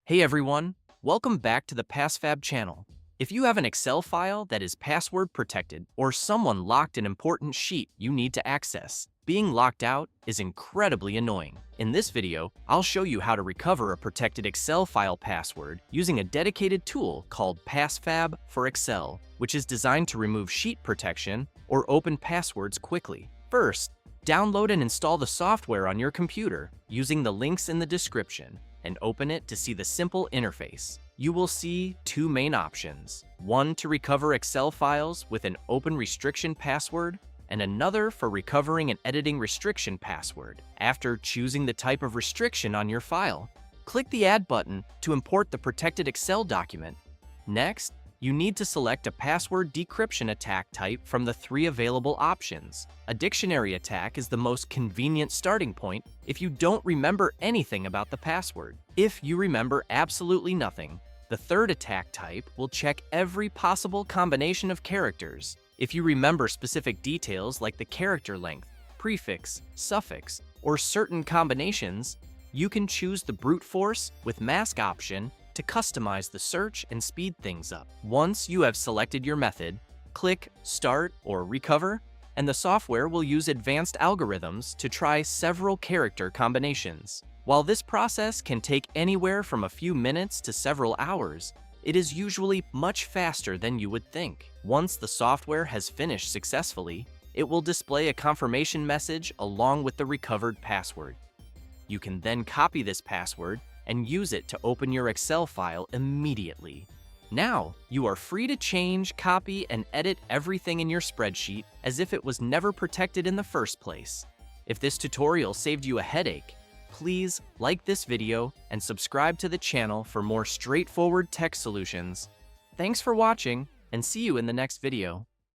Hey everyone, welcome back to the PassFab channel. If you have an Excel file that is password protected or someone locked an important sheet you need to access, being locked out is incredibly annoying. In this video, I'll show you how to recover a protected Excel file password using a dedicated tool called PassFab for Excel, which is designed to remove sheet protection or open passwords quickly. First, download and install the software on your computer using the links in the description and open it to see the simple interface. You will see two main options, one to recover Excel files with an open restriction password and another for recovering an editing restriction password. After choosing the type of restriction on your file, click the Add button to import the protected Excel document. Next, you need to select a password decryption attack type from the three available options. A dictionary attack is the most convenient starting point if you don't remember anything about the password. If you remember absolutely nothing, the third attack type will check every possible combination of characters. If you remember specific details like the character length, prefix, suffix, or certain combinations, you can choose the brute force with mask option to customize the search and speed things up. Once you have selected your method, click Start or Recover, and the software will use advanced algorithms to try several character combinations. While this process can take anywhere from a few minutes to several hours, it is usually much faster than you would think. Once the software has finished successfully, it will display a confirmation message along with the recovered password. You can then copy this password and use it to open your Excel file immediately. Now, you are free to change, copy, and edit everything in your spreadsheet as if it was never protected in the first place. If this tutorial saved you a headache, please like this video and subscribe to the channel for more straightforward tech solutions. Thanks for watching, and see you in the next video.